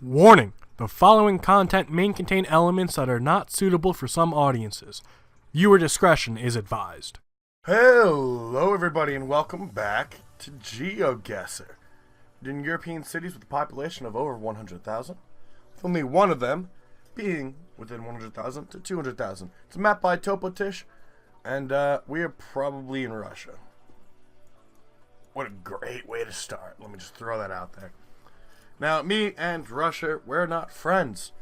Warning: the following content may contain elements that are not suitable for some audiences. Viewer discretion is advised. Hello everybody and welcome back to Geoguessr. In European cities with a population of over 100,000, with only one of them being within 100,000 to 200,000. It's a map by Topotish, and we are probably in Russia. What a great way to start. Let me just throw that out there. Now, me and Russia, we're not friends.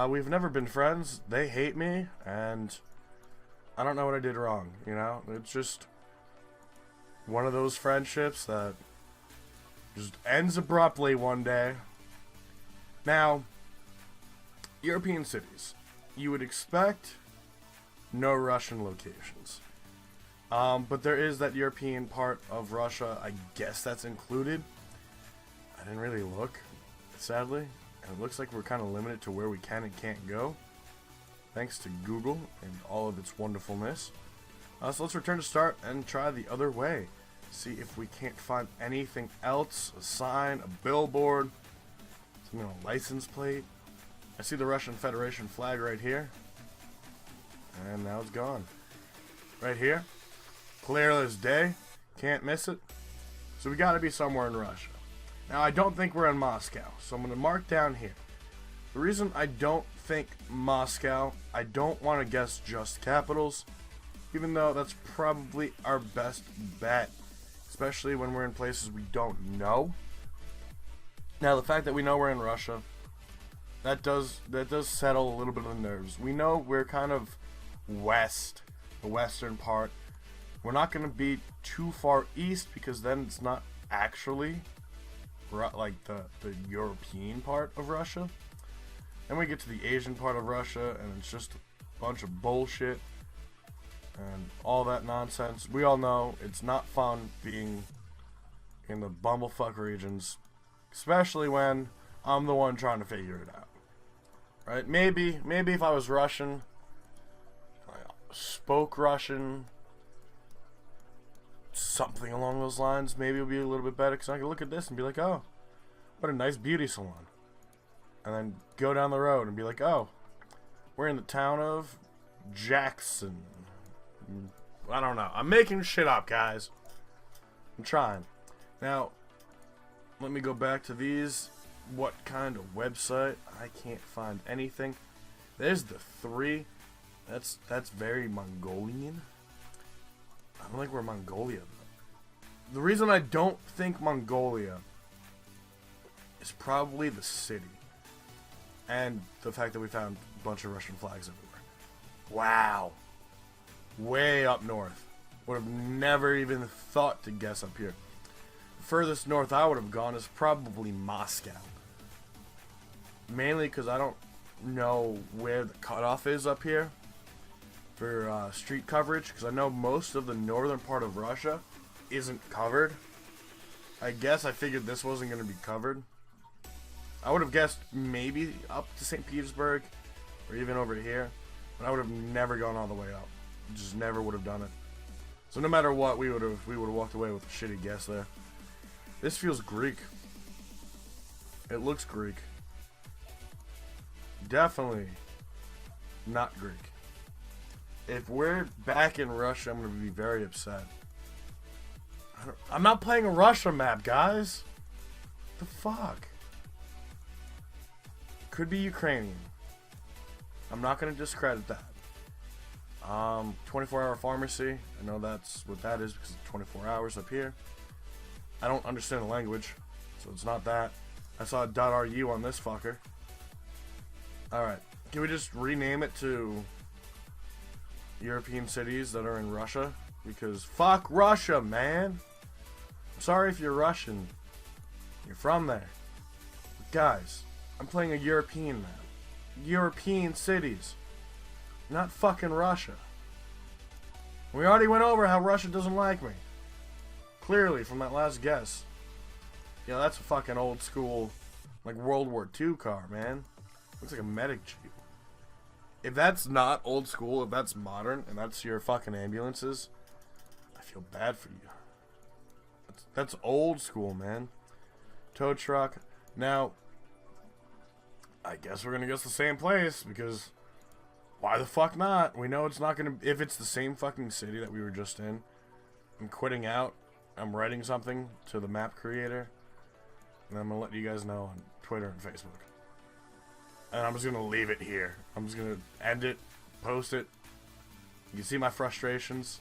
We've never been friends. They hate me, and I don't know what I did wrong, you know? It's just one of those friendships that just ends abruptly one day. Now, European cities. You would expect no Russian locations. But there is that European part of Russia. I guess that's included. I didn't really look, sadly. And it looks like we're kind of limited to where we can and can't go, thanks to Google and all of its wonderfulness. So let's return to start and try the other way. See if we can't find anything else. A sign, a billboard, something on a license plate. I see the Russian Federation flag right here. And now it's gone. Right here. Clear as day. Can't miss it. So we gotta be somewhere in Russia. Now I don't think we're in Moscow. So I'm gonna mark down here. The reason I don't think Moscow, I don't want to guess just capitals, even though that's probably our best bet, especially when we're in places we don't know. Now the fact that we know we're in Russia, that does settle a little bit of the nerves. We know we're kind of west, the western part. We're not going to be too far east because then it's not actually like the European part of Russia. Then we get to the Asian part of Russia, and it's just a bunch of bullshit and all that nonsense. We all know it's not fun being in the bumblefuck regions, especially when I'm the one trying to figure it out. Right? Maybe if I was Russian, I spoke Russian, something along those lines, maybe it would be a little bit better, because I could look at this and be like, oh, what a nice beauty salon. And then go down the road and be like, oh, we're in the town of Jackson. I don't know. I'm making shit up, guys. I'm trying. Now, let me go back to these. What kind of website? I can't find anything. There's the 3. That's very Mongolian. I don't think we're Mongolia, though. The reason I don't think Mongolia is probably the city. And the fact that we found a bunch of Russian flags everywhere. Wow. Way up north. Would have never even thought to guess up here. The furthest north I would have gone is probably Moscow. Mainly because I don't know where the cutoff is up here for street coverage. Because I know most of the northern part of Russia isn't covered. I guess I figured this wasn't going to be covered. I would have guessed maybe up to St. Petersburg or even over here, but I would have never gone all the way up. Just never would have done it. So no matter what, we would have walked away with a shitty guess there. This feels Greek. It looks Greek. Definitely not Greek. If we're back in Russia, I'm going to be very upset. I'm not playing a Russia map, guys. What the fuck? Could be Ukrainian. I'm not going to discredit that. 24-hour pharmacy. I know that's what that is because it's 24 hours up here. I don't understand the language, so it's not that. I saw a .ru on this fucker. Alright. Can we just rename it to European cities that are in Russia? Because fuck Russia, man. I'm sorry if you're Russian. You're from there. But guys, I'm playing a European map. European cities. Not fucking Russia. We already went over how Russia doesn't like me. Clearly, from that last guess. Yeah, that's a fucking old school, like World War II car, man. Looks like a medic jeep. If that's not old school, if that's modern, and that's your fucking ambulances, I feel bad for you. That's old school, man. Tow truck. Now, I guess we're gonna guess the same place, because why the fuck not? We know it's not gonna... If it's the same fucking city that we were just in, I'm quitting out. I'm writing something to the map creator, and I'm gonna let you guys know on Twitter and Facebook. And I'm just gonna leave it here. I'm just gonna end it, post it. You can see my frustrations.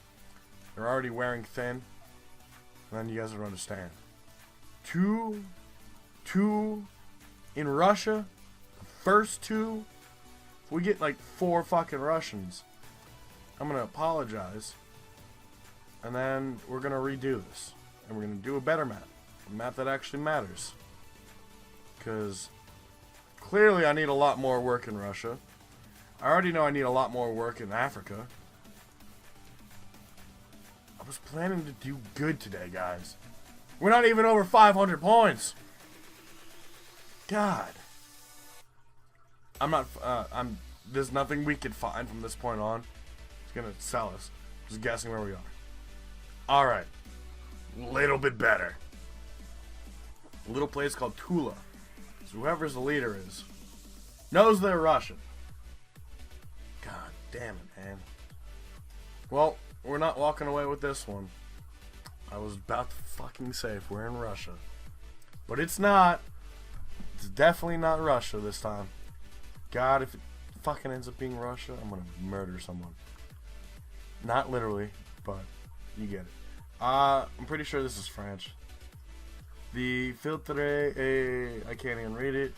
They're already wearing thin. And then you guys will understand. Two in Russia. The first two. If we get like 4 fucking Russians, I'm gonna apologize. And then we're gonna redo this. And we're gonna do a better map. A map that actually matters. Because clearly I need a lot more work in Russia. I already know I need a lot more work in Africa. I was planning to do good today, guys. We're not even over 500 points. God. There's nothing we could find from this point on. It's gonna sell us. Just guessing where we are. Alright. Little bit better. A little place called Tula. So whoever's the leader is knows they're Russian. God damn it, man. Well, we're not walking away with this one. I was about to fucking say if we're in Russia. But it's not. It's definitely not Russia this time. God, if it fucking ends up being Russia, I'm gonna murder someone. Not literally, but you get it. I'm pretty sure this is French. The filtre, I can't even read it.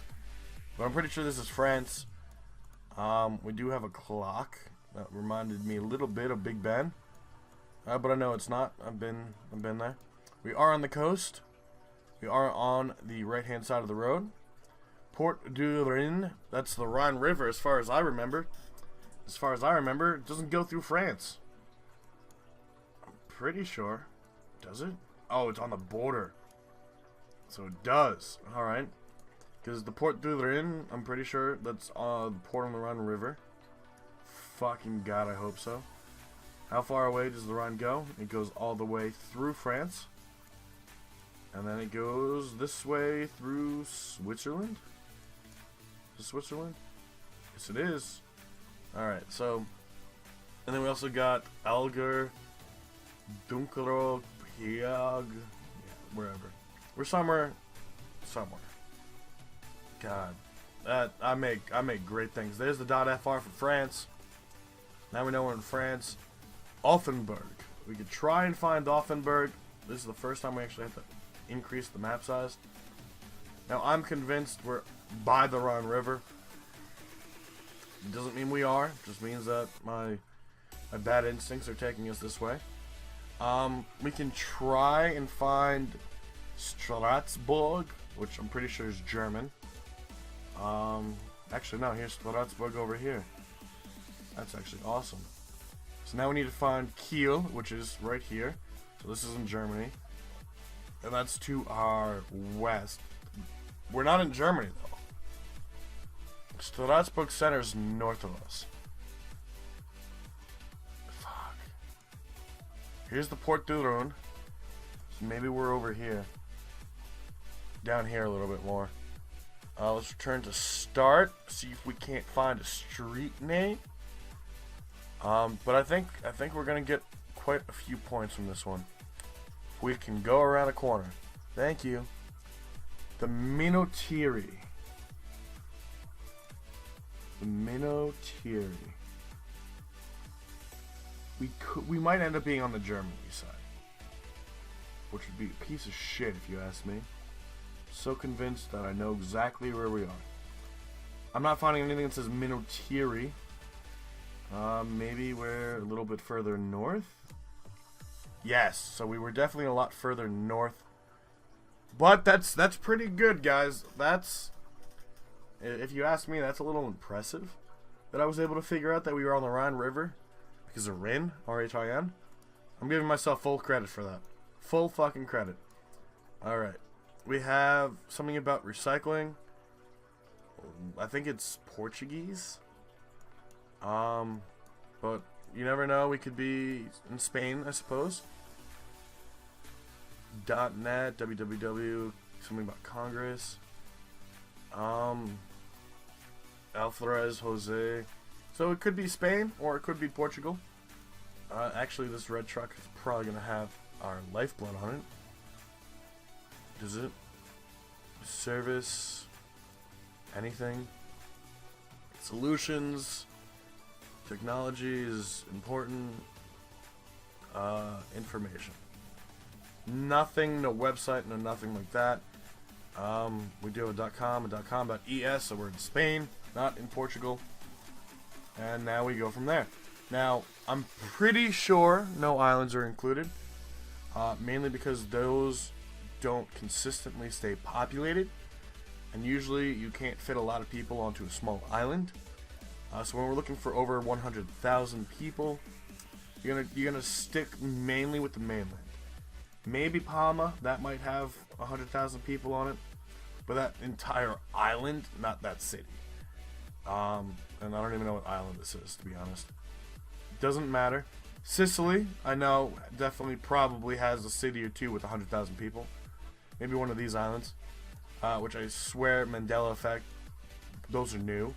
But I'm pretty sure this is France. We do have a clock. That reminded me a little bit of Big Ben. But I know it's not. I've been there. We are on the coast. We are on the right-hand side of the road. Port du Rhin. That's the Rhine River, as far as I remember. As far as I remember, it doesn't go through France. I'm pretty sure. Does it? Oh, it's on the border. So it does. Alright. Because the Port du Rhin, I'm pretty sure that's the port on the Rhine River. Fucking God, I hope so. How far away does the Rhine go? It goes all the way through France. And then it goes this way through Switzerland? Is it Switzerland? Yes, it is. Alright, so... And then we also got Alger, Dunkero, Piag... Yeah, wherever. We're somewhere. God. I make great things. There's the .fr for France. Now we know we're in France. Offenburg. We could try and find Offenburg. This is the first time we actually have to increase the map size. Now I'm convinced we're by the Rhine River. It doesn't mean we are. It just means that my bad instincts are taking us this way. We can try and find Strasbourg, which I'm pretty sure is German. Actually no, here's Strasbourg over here. That's actually awesome. So now we need to find Kiel, which is right here. So this is in Germany. And that's to our west. We're not in Germany, though. Strasbourg Center is north of us. Fuck. Here's the Port du Rhin. So maybe we're over here. Down here a little bit more. Let's return to start. See if we can't find a street name. But I think we're gonna get quite a few points from this one. We can go around a corner. Thank you. The Minotieri. The Minotieri. We might end up being on the Germany side, which would be a piece of shit if you ask me. So convinced that I know exactly where we are. I'm not finding anything that says Minotieri. Maybe we're a little bit further north. Yes, so we were definitely a lot further north. But that's pretty good, guys. That's, if you ask me, that's a little impressive that I was able to figure out that we were on the Rhine River. Because of Rhin, R-H-I-N. I'm giving myself full credit for that. Full fucking credit. Alright. We have something about recycling. I think it's Portuguese. But you never know. We could be in Spain, I suppose. .net, www, something about Congress. Alvarez, Jose. So it could be Spain or it could be Portugal. Actually, this red truck is probably going to have our lifeblood on it. Does it? Service. Anything. Solutions. Technology is important. Information. Nothing, no website, no nothing like that. We do have a .com and .com.es, so we're in Spain, not in Portugal. And now we go from there. Now, I'm pretty sure no islands are included, mainly because those don't consistently stay populated, and usually you can't fit a lot of people onto a small island. So when we're looking for over 100,000 people, you're gonna stick mainly with the mainland. Maybe Palma, that might have 100,000 people on it, but that entire island, not that city. And I don't even know what island this is, to be honest. Doesn't matter. Sicily, I know, definitely probably has a city or two with 100,000 people. Maybe one of these islands, which I swear, Mandela effect, those are new.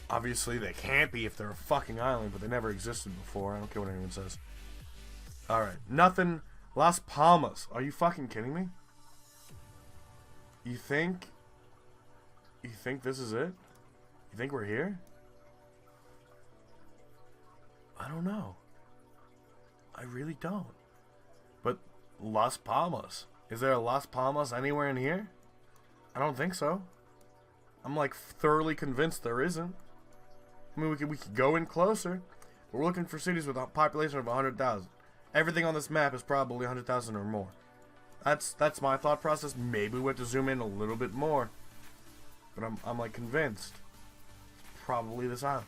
Obviously, they can't be if they're a fucking island, but they never existed before. I don't care what anyone says. Alright, nothing. Las Palmas. Are you fucking kidding me? You think this is it? You think we're here? I don't know. I really don't. But Las Palmas. Is there a Las Palmas anywhere in here? I don't think so. I'm like thoroughly convinced there isn't. I mean, we could go in closer. But we're looking for cities with a population of 100,000. Everything on this map is probably 100,000 or more. That's my thought process. Maybe we have to zoom in a little bit more. But I'm like convinced. It's probably this island.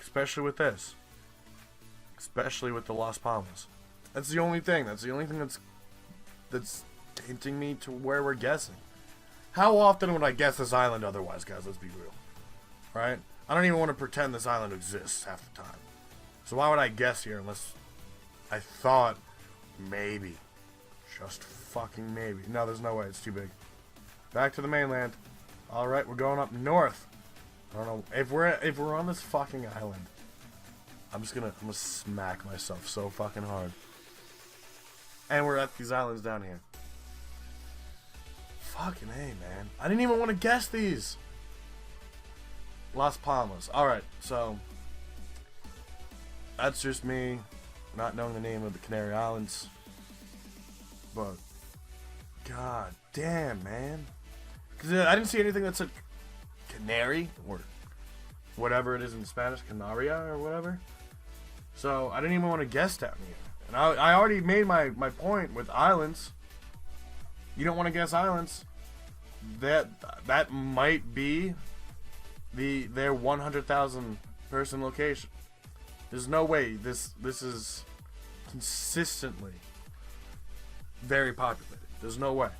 Especially with this. Especially with the Las Palmas. That's the only thing. That's the only thing that's hinting me to where we're guessing. How often would I guess this island otherwise, guys? Let's be real. Right? I don't even want to pretend this island exists half the time. So why would I guess here unless I thought maybe. Just fucking maybe. No, there's no way. It's too big. Back to the mainland. Alright, we're going up north. I don't know. If we're on this fucking island, I'm gonna smack myself so fucking hard. And we're at these islands down here. Fucking A, man. I didn't even want to guess these. Las Palmas. Alright, so that's just me not knowing the name of the Canary Islands. But god damn, man. Because I didn't see anything that said Canary or whatever it is in Spanish, Canaria or whatever. So I didn't even want to guess down here. And I already made my point with islands. You don't want to guess islands. That might be their 100,000 person location. There's no way this is consistently very populated. There's no way.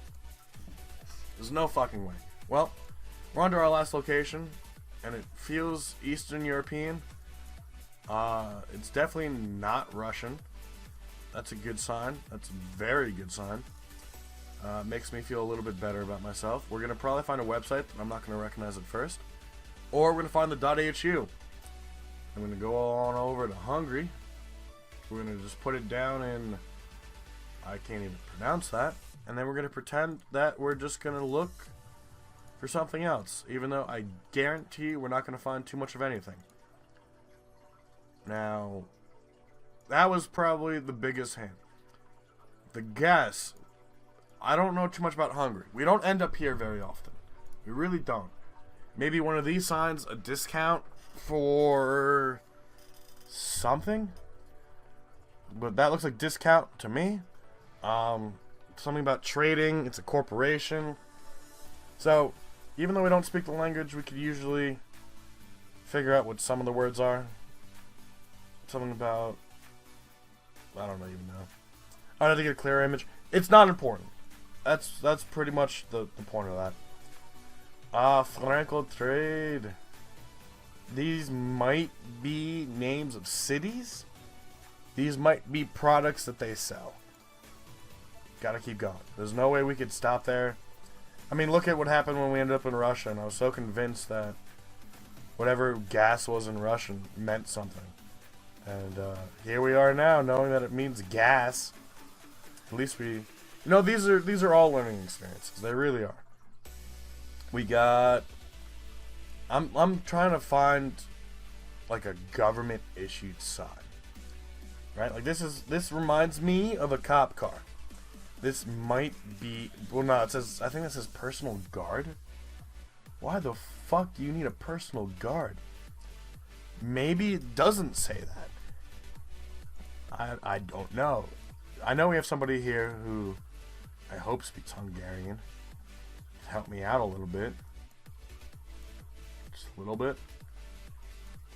There's no fucking way. Well, we're on to our last location, and it feels Eastern European. It's definitely not Russian. That's a good sign. That's a very good sign. Makes me feel a little bit better about myself. We're going to probably find a website that I'm not going to recognize at first. Or we're going to find the .hu. I'm going to go on over to Hungary. We're going to just put it down in... I can't even pronounce that. And then we're going to pretend that we're just going to look for something else. Even though I guarantee we're not going to find too much of anything. Now, that was probably the biggest hint. The guess... I don't know too much about Hungary. We don't end up here very often. We really don't. Maybe one of these signs, a discount for something. But that looks like discount to me. Something about trading. It's a corporation. So, even though we don't speak the language, we could usually figure out what some of the words are. Something about... I don't even know. I have to get a clear image. It's not important. That's pretty much the point of that. Franco trade. These might be names of cities. These might be products that they sell. Gotta keep going. There's no way we could stop there. I mean, look at what happened when we ended up in Russia, and I was so convinced that whatever gas was in Russian meant something. And here we are now, knowing that it means gas. At least we... You know, these are all learning experiences. They really are. We got... I'm trying to find, like, a government-issued sign. Right? Like, this reminds me of a cop car. This might be... Well, no, it says... I think that says personal guard. Why the fuck do you need a personal guard? Maybe it doesn't say that. I don't know. I know we have somebody here who I hope speaks Hungarian. Help me out a little bit. Just a little bit.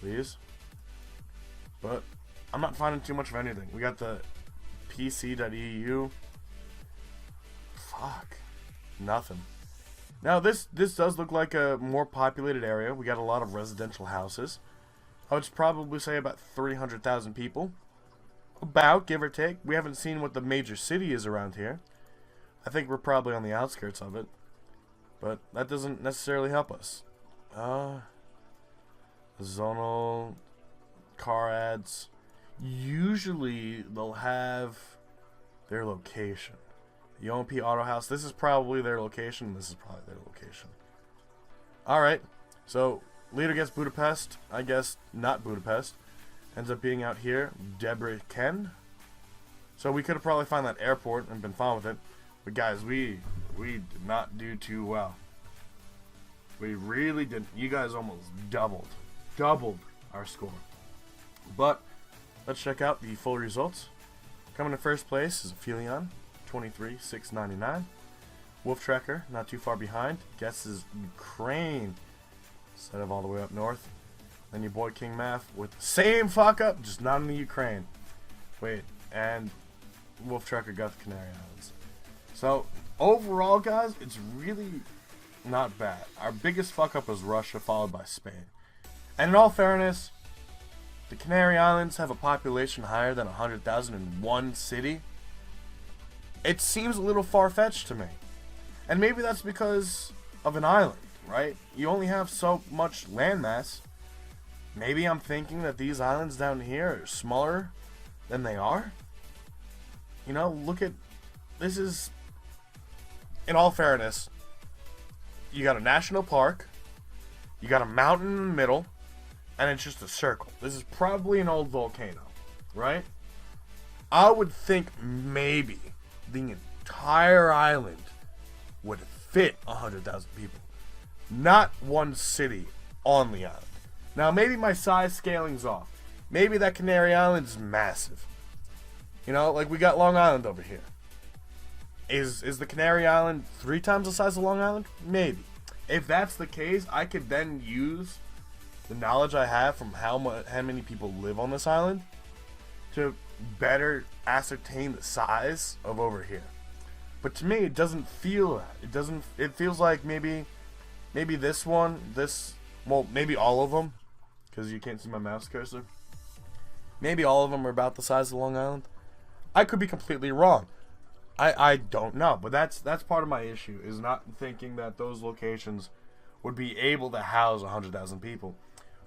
Please. But I'm not finding too much of anything. We got the pc.eu. Fuck. Nothing. Now this does look like a more populated area. We got a lot of residential houses. I would probably say about 300,000 people. About, give or take. We haven't seen what the major city is around here. I think we're probably on the outskirts of it. But that doesn't necessarily help us. Zonal car ads. Usually they'll have their location. The OMP Auto House. This is probably their location. This is probably their location. Alright. So, leader gets Budapest. I guess not Budapest. Ends up being out here. Debrecen. So we could have probably found that airport and been fine with it. But guys, we did not do too well. We really didn't. You guys almost doubled our score. But let's check out the full results. Coming in first place is Aphelion, 23,699. Wolf Tracker, not too far behind. Guesses Ukraine instead of all the way up north. Then your boy King Maff with the same fuck up, just not in the Ukraine. Wait, and Wolf Tracker got the Canary Islands. So overall, guys, it's really not bad. Our biggest fuck up was Russia, followed by Spain. And in all fairness, the Canary Islands have a population higher than 100,000 in one city. It seems a little far-fetched to me. And maybe that's because of an island, right? You only have so much landmass. Maybe I'm thinking that these islands down here are smaller than they are. You know, look at... This is... In all fairness, you got a national park, you got a mountain in the middle, and it's just a circle. This is probably an old volcano, right? I would think maybe the entire island would fit 100,000 people. Not one city on the island. Now, maybe my size scaling's off. Maybe that Canary Island's massive. You know, like we got Long Island over here. Is the Canary Island 3 times the size of Long Island? Maybe. If that's the case, I could then use the knowledge I have from how many people live on this island to better ascertain the size of over here. But to me, it doesn't feel that. It feels like maybe this one, well, maybe all of them, because you can't see my mouse cursor. Maybe all of them are about the size of Long Island. I could be completely wrong. I don't know, but that's part of my issue, is not thinking that those locations would be able to house 100,000 people.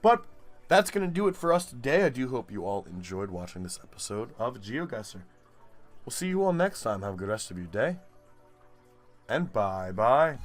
But that's going to do it for us today. I do hope you all enjoyed watching this episode of Geoguessr. We'll see you all next time. Have a good rest of your day. And bye-bye.